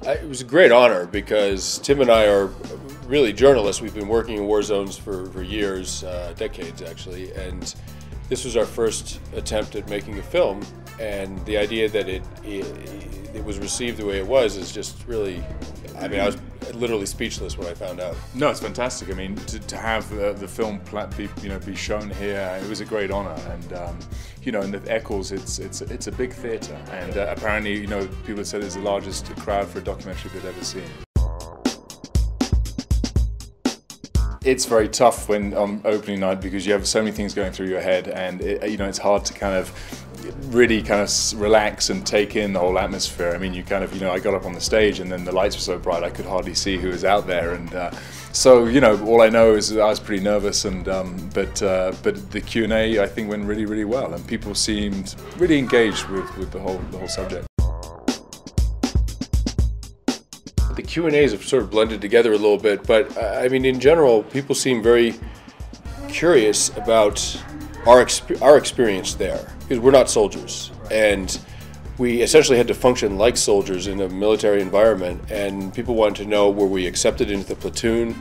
It was a great honor because Tim and I are really journalists. We've been working in war zones for years, decades actually, and this was our first attempt at making a film. And the idea that it was received the way it was is just really, I mean, I was literally speechless when I found out. No, it's fantastic. I mean, to have the film be shown here, it was a great honor. And in the Eccles, it's a big theater, and apparently, people have said it's the largest crowd for a documentary they've ever seen. It's very tough when on opening night because you have so many things going through your head, and it's hard to really relax and take in the whole atmosphere. I mean, I got up on the stage and then the lights were so bright I could hardly see who was out there, and so all I know is that I was pretty nervous, and but the Q&A I think went really, really well, and people seemed really engaged with the whole subject. The Q&As have sort of blended together a little bit, but I mean, in general, people seem very curious about our experience there, because we're not soldiers, and we essentially had to function like soldiers in a military environment, and people wanted to know, were we accepted into the platoon?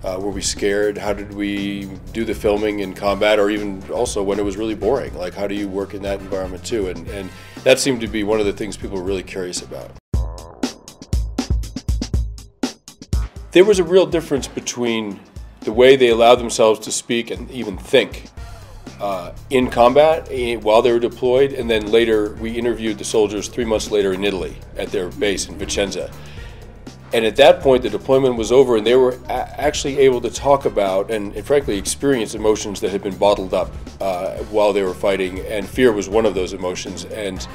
Were we scared? How did we do the filming in combat, or even also when it was really boring? Like, how do you work in that environment too? And that seemed to be one of the things people were really curious about. There was a real difference between the way they allowed themselves to speak and even think in combat while they were deployed, and then later we interviewed the soldiers 3 months later in Italy at their base in Vicenza. And at that point the deployment was over, and they were actually able to talk about and frankly experience emotions that had been bottled up while they were fighting, and fear was one of those emotions. And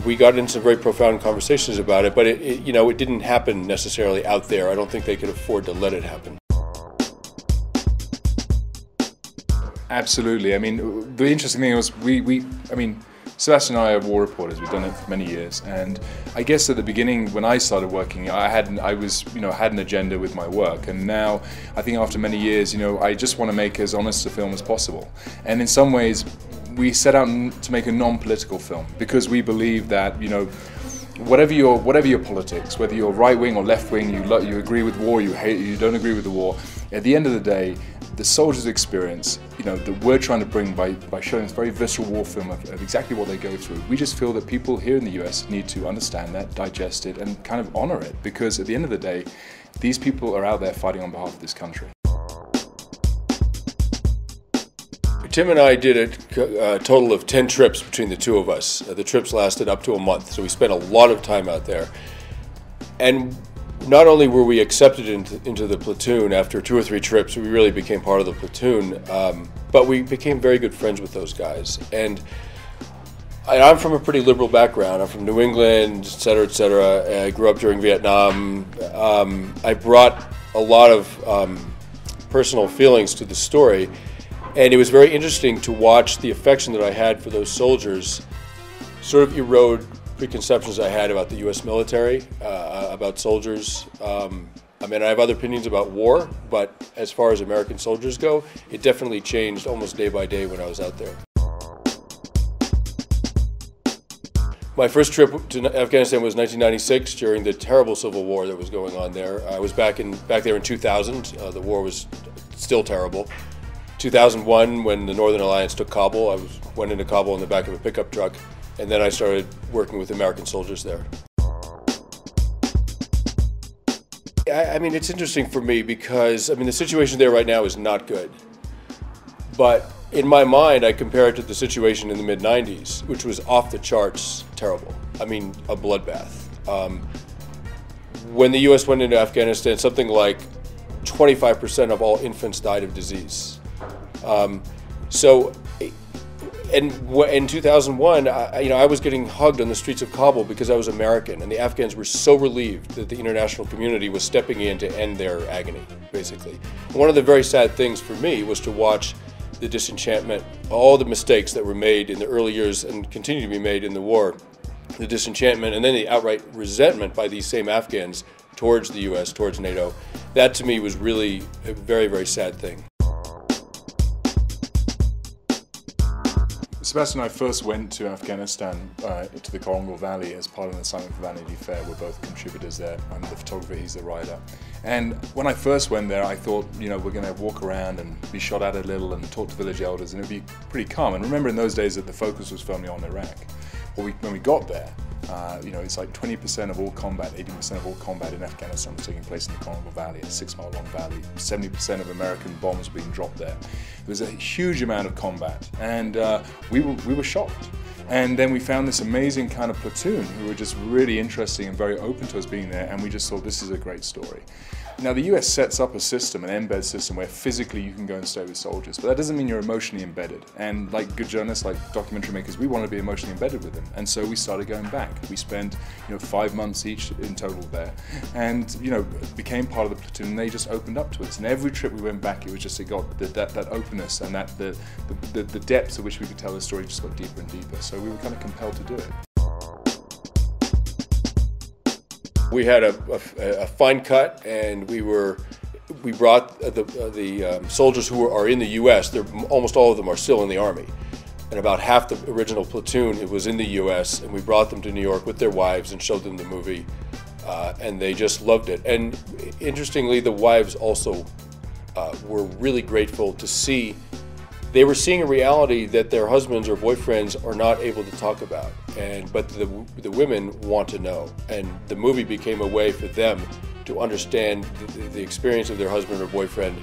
we got into some very profound conversations about it, but it didn't happen necessarily out there. I don't think they could afford to let it happen. Absolutely. I mean, the interesting thing was Sebastian and I are war reporters. We've done it for many years, and I guess at the beginning when I started working, I had an agenda with my work, and now I think after many years, I just want to make as honest a film as possible. And in some ways, we set out to make a non-political film because we believe that whatever your politics, whether you're right wing or left wing, you agree with war, you don't agree with the war. At the end of the day, the soldiers' experience, that we're trying to bring by showing this very visceral war film of exactly what they go through. We just feel that people here in the US need to understand that, digest it, and kind of honor it, because at the end of the day, these people are out there fighting on behalf of this country. Tim and I did a total of 10 trips between the two of us. The trips lasted up to a month, so we spent a lot of time out there. And not only were we accepted into the platoon after 2 or 3 trips, we really became part of the platoon, but we became very good friends with those guys. And I'm from a pretty liberal background. I'm from New England, et cetera, et cetera. I grew up during Vietnam. I brought a lot of personal feelings to the story, and it was very interesting to watch the affection that I had for those soldiers sort of erode preconceptions I had about the U.S. military, about soldiers. I mean, I have other opinions about war, but as far as American soldiers go, it definitely changed almost day by day when I was out there. My first trip to Afghanistan was 1996 during the terrible civil war that was going on there. I was back there in 2000. The war was still terrible. 2001, when the Northern Alliance took Kabul, I went into Kabul in the back of a pickup truck, and then I started working with American soldiers there. I mean, it's interesting for me because, the situation there right now is not good. But in my mind, I compare it to the situation in the mid-90s, which was off the charts terrible. I mean, a bloodbath. When the U.S. went into Afghanistan, something like 25% of all infants died of disease. In 2001, I was getting hugged on the streets of Kabul because I was American, and the Afghans were so relieved that the international community was stepping in to end their agony, basically. And one of the very sad things for me was to watch the disenchantment, all the mistakes that were made in the early years and continue to be made in the war, the disenchantment, and then the outright resentment by these same Afghans towards the U.S., towards NATO. That to me was really a very, very sad thing. Sebastian and I first went to Afghanistan, to the Korangal Valley as part of an assignment for Vanity Fair. We're both contributors there. I'm the photographer, he's the writer. And when I first went there, I thought, you know, we're going to walk around and be shot at a little and talk to village elders, and it'd be pretty calm. And remember in those days that the focus was firmly on Iraq. Well, when we got there, you know, it's like 20% of all combat, 80% of all combat in Afghanistan was taking place in the Korangal Valley, a 6-mile-long valley. 70% of American bombs were being dropped there. There was a huge amount of combat, and we were shocked. And then we found this amazing kind of platoon who were just really interesting and very open to us being there, and we just thought this is a great story. Now the US sets up a system, an embed system, where physically you can go and stay with soldiers, but that doesn't mean you're emotionally embedded. And like good journalists, like documentary makers, we want to be emotionally embedded with them. And so we started going back. We spent, you know, 5 months each in total there, and you know, became part of the platoon. And they just opened up to us. And every trip we went back, it was just, it got that openness, and that the depths at which we could tell the story just got deeper and deeper. So we were kind of compelled to do it. We had a fine cut, and we brought the soldiers who are in the U.S. Almost all of them are still in the Army, and about half the original platoon it was in the U.S. And we brought them to New York with their wives and showed them the movie, and they just loved it. And interestingly, the wives also were really grateful to see. They were seeing a reality that their husbands or boyfriends are not able to talk about, but the women want to know, and the movie became a way for them to understand the experience of their husband or boyfriend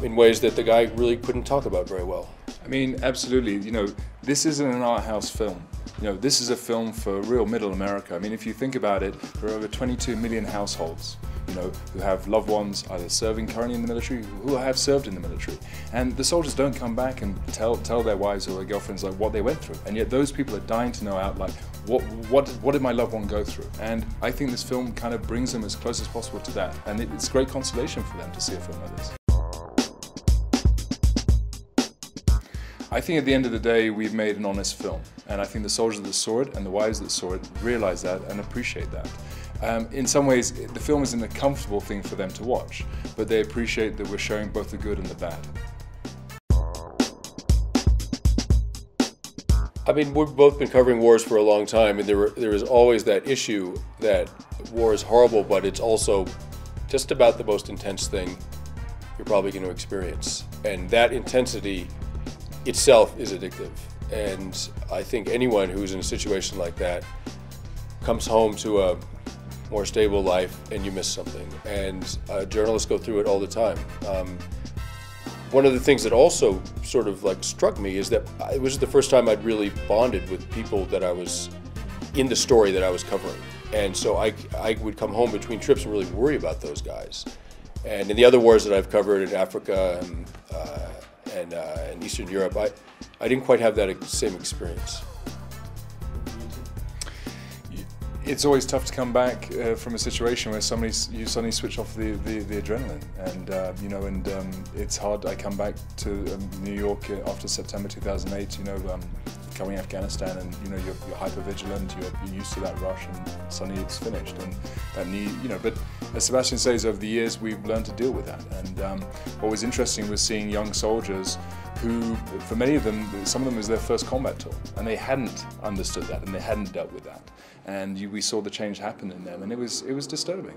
in ways that the guy really couldn't talk about very well. I mean, absolutely. You know, this isn't an art house film. You know, this is a film for real middle America. I mean, if you think about it, there are over 22 million households, you know, who have loved ones either serving currently in the military, who have served in the military. And the soldiers don't come back and tell their wives or their girlfriends like what they went through. And yet those people are dying to know out like, what did my loved one go through? And I think this film kind of brings them as close as possible to that. And it's great consolation for them to see a film like this. I think at the end of the day, we've made an honest film. And I think the soldiers that saw it and the wives that saw it realize that and appreciate that. In some ways, the film isn't a comfortable thing for them to watch, but they appreciate that we're showing both the good and the bad. I mean, we've both been covering wars for a long time, and there is always that issue that war is horrible, but it's also just about the most intense thing you're probably going to experience. And that intensity itself is addictive. And I think anyone who's in a situation like that comes home to a more stable life and you miss something. And journalists go through it all the time. One of the things that also sort of like struck me is that it was the first time I'd really bonded with people that I was in the story that I was covering. And so I would come home between trips and really worry about those guys. And in the other wars that I've covered in Africa and Eastern Europe, I didn't quite have that same experience. It's always tough to come back from a situation where you suddenly switch off the adrenaline, and you know, and it's hard. I come back to New York after September 2008. You know, covering Afghanistan, and you know, you're hyper vigilant. You're used to that rush, and suddenly it's finished. And that need, you know, but as Sebastian says, over the years we've learned to deal with that. And what was interesting was seeing young soldiers who, for many of them, some of them was their first combat tour, and they hadn't understood that, and they hadn't dealt with that. And we saw the change happen in them, and it was disturbing.